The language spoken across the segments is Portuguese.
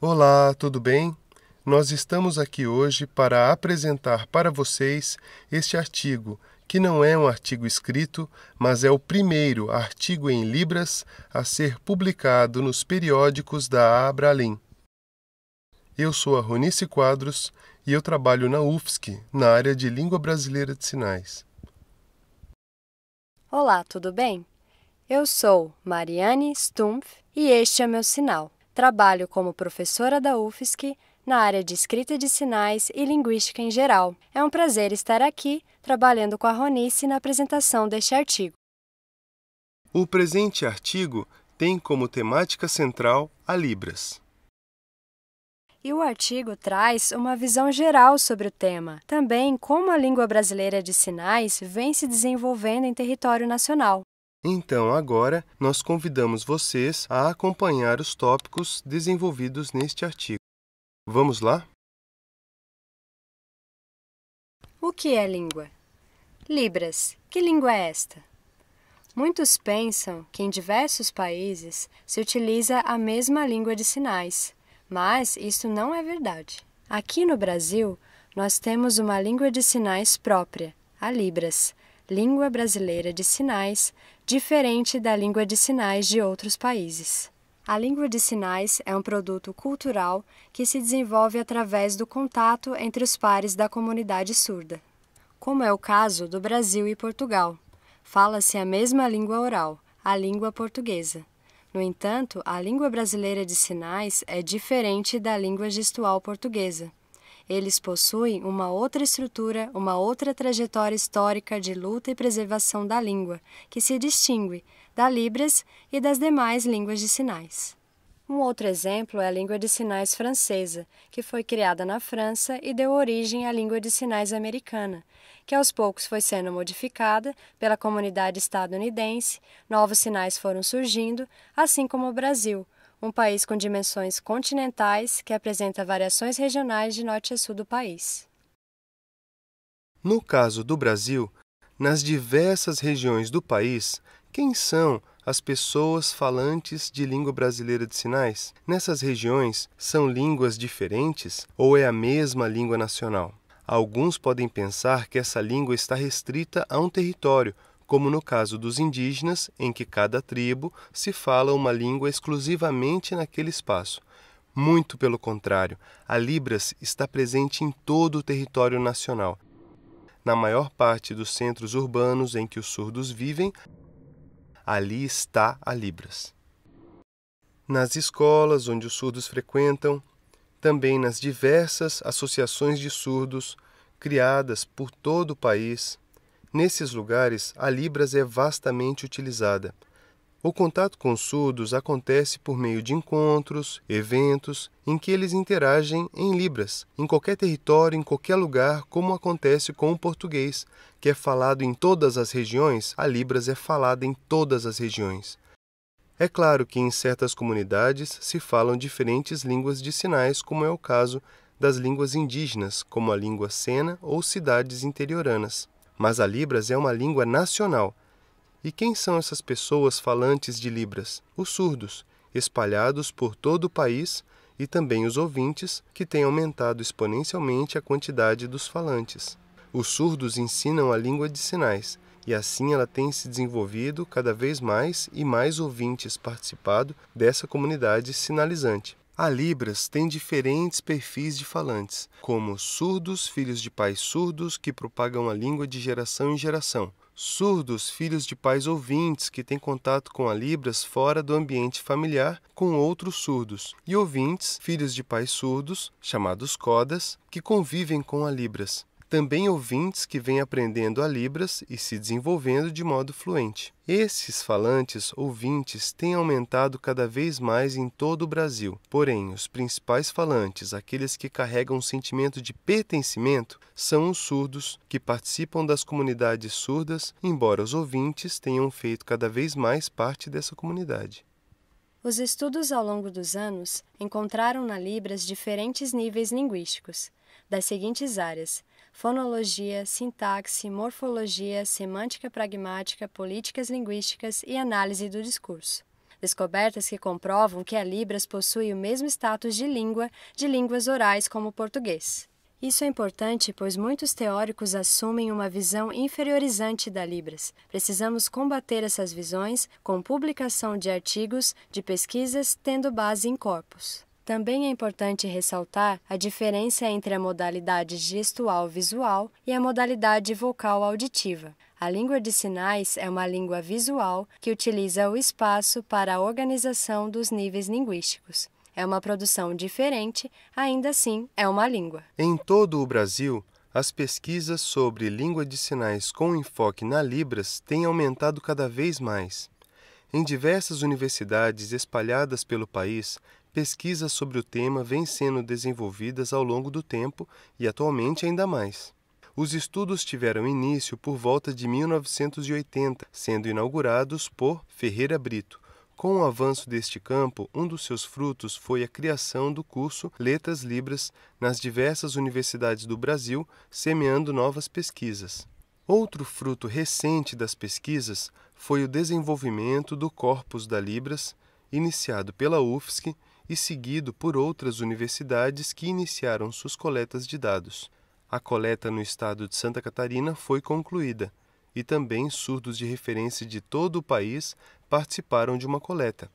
Olá, tudo bem? Nós estamos aqui hoje para apresentar para vocês este artigo, que não é um artigo escrito, mas é o primeiro artigo em Libras a ser publicado nos periódicos da Abralim. Eu sou a Ronice Quadros e eu trabalho na UFSC, na área de Língua Brasileira de Sinais. Olá, tudo bem? Eu sou Mariane Stumpf e este é meu sinal. Trabalho como professora da UFSC na área de escrita de sinais e linguística em geral. É um prazer estar aqui trabalhando com a Ronice na apresentação deste artigo. O presente artigo tem como temática central a Libras. E o artigo traz uma visão geral sobre o tema, também como a língua brasileira de sinais vem se desenvolvendo em território nacional. Então, agora, nós convidamos vocês a acompanhar os tópicos desenvolvidos neste artigo. Vamos lá? O que é língua? Libras. Que língua é esta? Muitos pensam que em diversos países se utiliza a mesma língua de sinais, mas isso não é verdade. Aqui no Brasil, nós temos uma língua de sinais própria, a Libras, Língua Brasileira de Sinais, diferente da língua de sinais de outros países. A língua de sinais é um produto cultural que se desenvolve através do contato entre os pares da comunidade surda, como é o caso do Brasil e Portugal. Fala-se a mesma língua oral, a língua portuguesa. No entanto, a língua brasileira de sinais é diferente da língua gestual portuguesa. Eles possuem uma outra estrutura, uma outra trajetória histórica de luta e preservação da língua, que se distingue da Libras e das demais línguas de sinais. Um outro exemplo é a língua de sinais francesa, que foi criada na França e deu origem à língua de sinais americana, que aos poucos foi sendo modificada pela comunidade estadunidense, novos sinais foram surgindo, assim como o Brasil, um país com dimensões continentais que apresenta variações regionais de norte a sul do país. No caso do Brasil, nas diversas regiões do país, quem são as pessoas falantes de língua brasileira de sinais? Nessas regiões, são línguas diferentes ou é a mesma língua nacional? Alguns podem pensar que essa língua está restrita a um território, como no caso dos indígenas, em que cada tribo se fala uma língua exclusivamente naquele espaço. Muito pelo contrário, a Libras está presente em todo o território nacional. Na maior parte dos centros urbanos em que os surdos vivem, ali está a Libras. Nas escolas onde os surdos frequentam, também nas diversas associações de surdos criadas por todo o país, nesses lugares a Libras é vastamente utilizada. O contato com os surdos acontece por meio de encontros, eventos, em que eles interagem em Libras, em qualquer território, em qualquer lugar, como acontece com o português, que é falado em todas as regiões, a Libras é falada em todas as regiões. É claro que em certas comunidades se falam diferentes línguas de sinais, como é o caso das línguas indígenas, como a língua sena ou cidades interioranas. Mas a Libras é uma língua nacional. E quem são essas pessoas falantes de Libras? Os surdos, espalhados por todo o país, e também os ouvintes, que têm aumentado exponencialmente a quantidade dos falantes. Os surdos ensinam a língua de sinais, e assim ela tem se desenvolvido cada vez mais e mais ouvintes participado dessa comunidade sinalizante. A Libras tem diferentes perfis de falantes, como surdos, filhos de pais surdos, que propagam a língua de geração em geração. Surdos, filhos de pais ouvintes, que têm contato com a Libras fora do ambiente familiar com outros surdos. E ouvintes, filhos de pais surdos, chamados codas, que convivem com a Libras. Também ouvintes que vêm aprendendo a Libras e se desenvolvendo de modo fluente. Esses falantes ouvintes têm aumentado cada vez mais em todo o Brasil. Porém, os principais falantes, aqueles que carregam um sentimento de pertencimento, são os surdos, que participam das comunidades surdas, embora os ouvintes tenham feito cada vez mais parte dessa comunidade. Os estudos ao longo dos anos encontraram na Libras diferentes níveis linguísticos, das seguintes áreas: fonologia, sintaxe, morfologia, semântica pragmática, políticas linguísticas e análise do discurso. descobertas que comprovam que a Libras possui o mesmo status de língua de línguas orais como o português. Isso é importante, pois muitos teóricos assumem uma visão inferiorizante da Libras. Precisamos combater essas visões com publicação de artigos de pesquisas tendo base em corpus. Também é importante ressaltar a diferença entre a modalidade gestual-visual e a modalidade vocal-auditiva. A língua de sinais é uma língua visual que utiliza o espaço para a organização dos níveis linguísticos. É uma produção diferente, ainda assim é uma língua. Em todo o Brasil, as pesquisas sobre língua de sinais com enfoque na Libras têm aumentado cada vez mais. Em diversas universidades espalhadas pelo país, pesquisas sobre o tema vêm sendo desenvolvidas ao longo do tempo e atualmente ainda mais. Os estudos tiveram início por volta de 1980, sendo inaugurados por Ferreira Brito. Com o avanço deste campo, um dos seus frutos foi a criação do curso Letras Libras nas diversas universidades do Brasil, semeando novas pesquisas. Outro fruto recente das pesquisas foi o desenvolvimento do corpus da Libras, iniciado pela UFSC e seguido por outras universidades que iniciaram suas coletas de dados. A coleta no estado de Santa Catarina foi concluída, e também surdos de referência de todo o país participaram de uma coleta.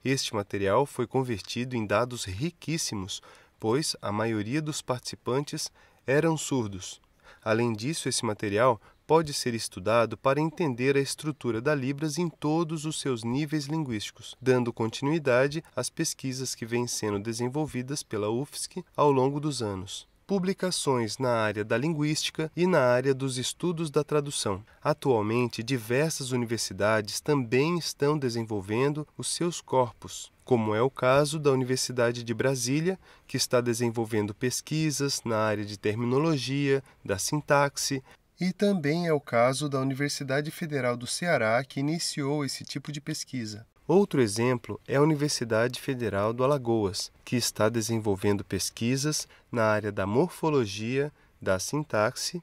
Este material foi convertido em dados riquíssimos, pois a maioria dos participantes eram surdos. Além disso, esse material pode ser estudado para entender a estrutura da Libras em todos os seus níveis linguísticos, dando continuidade às pesquisas que vêm sendo desenvolvidas pela UFSC ao longo dos anos. Publicações na área da linguística e na área dos estudos da tradução. Atualmente, diversas universidades também estão desenvolvendo os seus corpos, como é o caso da Universidade de Brasília, que está desenvolvendo pesquisas na área de terminologia, da sintaxe, e também é o caso da Universidade Federal do Ceará, que iniciou esse tipo de pesquisa. Outro exemplo é a Universidade Federal do Alagoas, que está desenvolvendo pesquisas na área da morfologia, da sintaxe,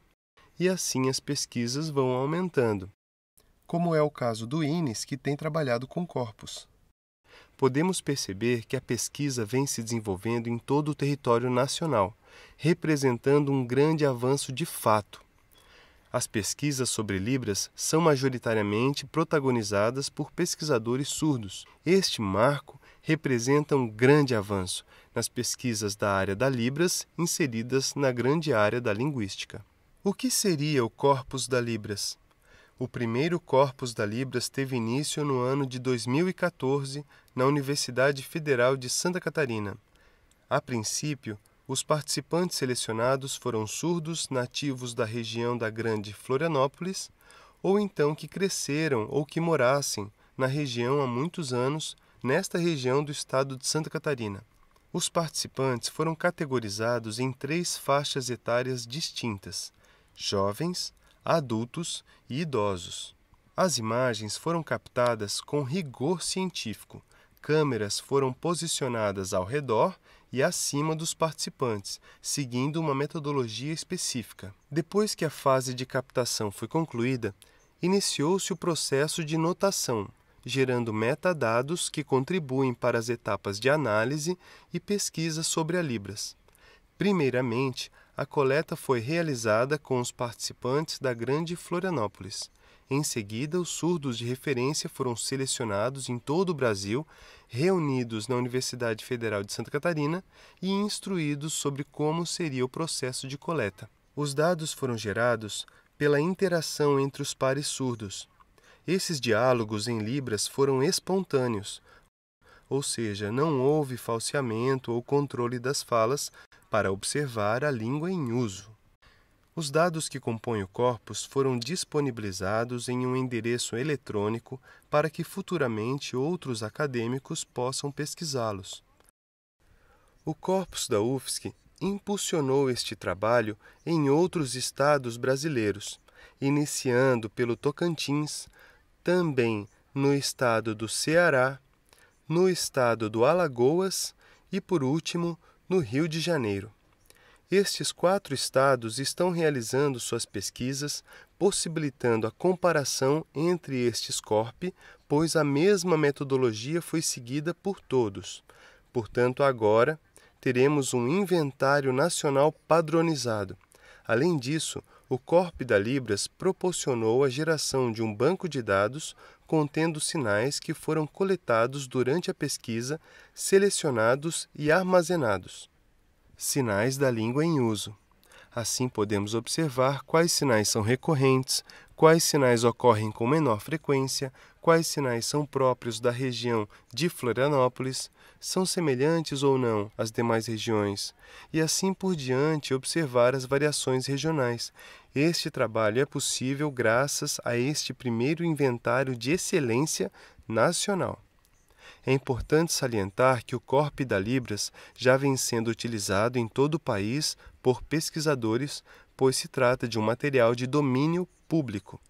e assim as pesquisas vão aumentando, como é o caso do INES, que tem trabalhado com corpos. Podemos perceber que a pesquisa vem se desenvolvendo em todo o território nacional, representando um grande avanço de fato. As pesquisas sobre Libras são majoritariamente protagonizadas por pesquisadores surdos. Este marco representa um grande avanço nas pesquisas da área da Libras inseridas na grande área da linguística. O que seria o Corpus da Libras? O primeiro Corpus da Libras teve início no ano de 2014 na Universidade Federal de Santa Catarina. A princípio, os participantes selecionados foram surdos nativos da região da Grande Florianópolis, ou então que cresceram ou que morassem na região há muitos anos, nesta região do estado de Santa Catarina. Os participantes foram categorizados em 3 faixas etárias distintas: jovens, adultos e idosos. As imagens foram captadas com rigor científico. Câmeras foram posicionadas ao redor e acima dos participantes, seguindo uma metodologia específica. Depois que a fase de captação foi concluída, iniciou-se o processo de notação, gerando metadados que contribuem para as etapas de análise e pesquisa sobre a Libras. Primeiramente, a coleta foi realizada com os participantes da Grande Florianópolis. Em seguida, os surdos de referência foram selecionados em todo o Brasil, reunidos na Universidade Federal de Santa Catarina e instruídos sobre como seria o processo de coleta. Os dados foram gerados pela interação entre os pares surdos. Esses diálogos em Libras foram espontâneos, ou seja, não houve falseamento ou controle das falas para observar a língua em uso. Os dados que compõem o corpus foram disponibilizados em um endereço eletrônico para que futuramente outros acadêmicos possam pesquisá-los. O corpus da UFSC impulsionou este trabalho em outros estados brasileiros, iniciando pelo Tocantins, também no estado do Ceará, no estado do Alagoas e, por último, no Rio de Janeiro. Estes 4 estados estão realizando suas pesquisas, possibilitando a comparação entre estes corpi, pois a mesma metodologia foi seguida por todos. Portanto, agora teremos um inventário nacional padronizado. Além disso, o Corp da Libras proporcionou a geração de um banco de dados contendo sinais que foram coletados durante a pesquisa, selecionados e armazenados. Sinais da língua em uso. Assim, podemos observar quais sinais são recorrentes, quais sinais ocorrem com menor frequência, quais sinais são próprios da região de Florianópolis, são semelhantes ou não às demais regiões, e assim por diante observar as variações regionais. Este trabalho é possível graças a este primeiro inventário de excelência nacional. É importante salientar que o Corp da Libras já vem sendo utilizado em todo o país por pesquisadores, pois se trata de um material de domínio público.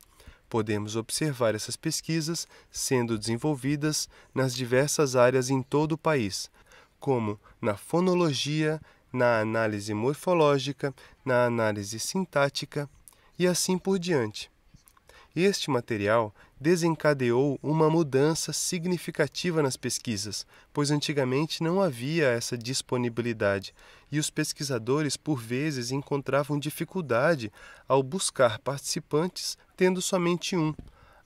Podemos observar essas pesquisas sendo desenvolvidas nas diversas áreas em todo o país, como na fonologia, na análise morfológica, na análise sintática e assim por diante. Este material desencadeou uma mudança significativa nas pesquisas, pois antigamente não havia essa disponibilidade e os pesquisadores, por vezes, encontravam dificuldade ao buscar participantes tendo somente um.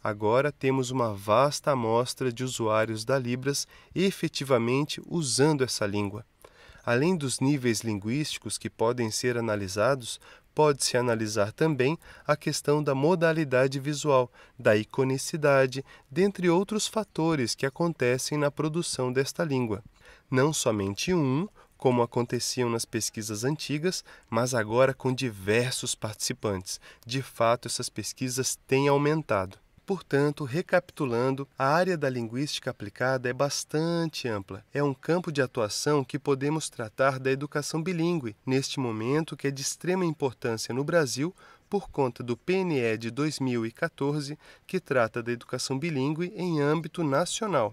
Agora temos uma vasta amostra de usuários da Libras efetivamente usando essa língua. Além dos níveis linguísticos que podem ser analisados, pode-se analisar também a questão da modalidade visual, da iconicidade, dentre outros fatores que acontecem na produção desta língua. Não somente um, como aconteciam nas pesquisas antigas, mas agora com diversos participantes. De fato, essas pesquisas têm aumentado. Portanto, recapitulando, a área da linguística aplicada é bastante ampla. É um campo de atuação que podemos tratar da educação bilíngue, neste momento que é de extrema importância no Brasil, por conta do PNE de 2014, que trata da educação bilíngue em âmbito nacional,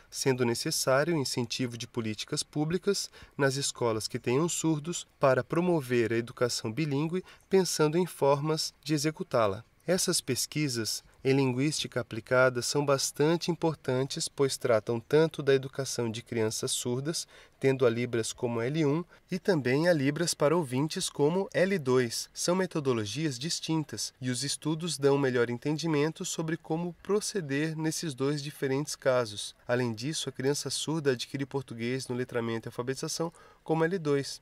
sendo necessário o incentivo de políticas públicas nas escolas que tenham surdos para promover a educação bilíngue, pensando em formas de executá-la. Essas pesquisas em linguística aplicada são bastante importantes, pois tratam tanto da educação de crianças surdas, tendo a Libras como L1, e também a Libras para ouvintes como L2. São metodologias distintas, e os estudos dão um melhor entendimento sobre como proceder nesses dois diferentes casos. Além disso, a criança surda adquire português no letramento e alfabetização como L2.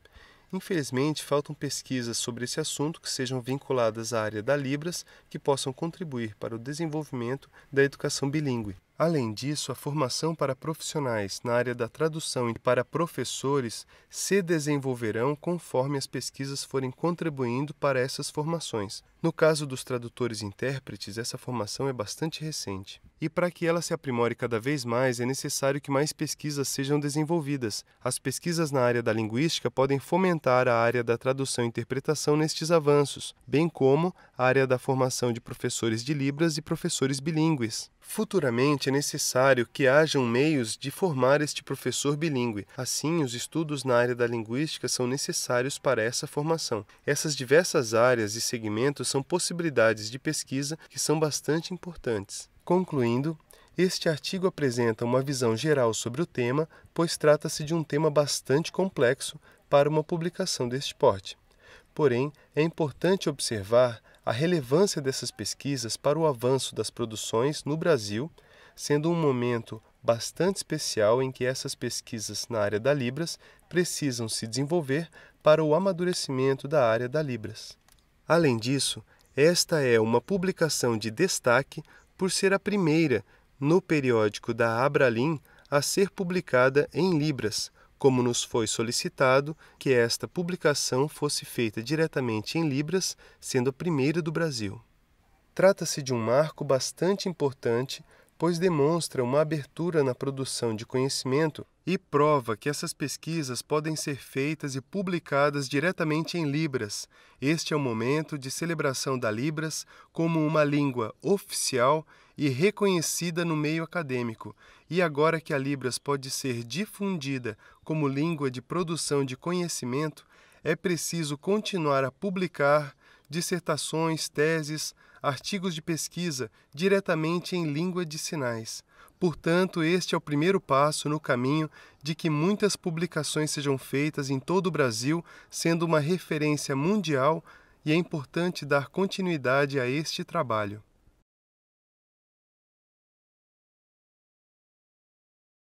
Infelizmente, faltam pesquisas sobre esse assunto que sejam vinculadas à área da Libras, que possam contribuir para o desenvolvimento da educação bilíngue. Além disso, a formação para profissionais na área da tradução e para professores se desenvolverão conforme as pesquisas forem contribuindo para essas formações. No caso dos tradutores e intérpretes, essa formação é bastante recente. E para que ela se aprimore cada vez mais, é necessário que mais pesquisas sejam desenvolvidas. As pesquisas na área da linguística podem fomentar a área da tradução e interpretação nestes avanços, bem como a área da formação de professores de Libras e professores bilíngues. Futuramente é necessário que hajam meios de formar este professor bilíngue. Assim, os estudos na área da linguística são necessários para essa formação. Essas diversas áreas e segmentos são possibilidades de pesquisa que são bastante importantes. Concluindo, este artigo apresenta uma visão geral sobre o tema, pois trata-se de um tema bastante complexo para uma publicação deste porte. Porém, é importante observar a relevância dessas pesquisas para o avanço das produções no Brasil, sendo um momento bastante especial em que essas pesquisas na área da Libras precisam se desenvolver para o amadurecimento da área da Libras. Além disso, esta é uma publicação de destaque por ser a primeira no periódico da Abralim a ser publicada em Libras, como nos foi solicitado que esta publicação fosse feita diretamente em Libras, sendo a primeira do Brasil. Trata-se de um marco bastante importante, pois demonstra uma abertura na produção de conhecimento e prova que essas pesquisas podem ser feitas e publicadas diretamente em Libras. Este é o momento de celebração da Libras como uma língua oficial e reconhecida no meio acadêmico. E agora que a Libras pode ser difundida como língua de produção de conhecimento, é preciso continuar a publicar dissertações, teses, artigos de pesquisa diretamente em língua de sinais. Portanto, este é o primeiro passo no caminho de que muitas publicações sejam feitas em todo o Brasil, sendo uma referência mundial, e é importante dar continuidade a este trabalho.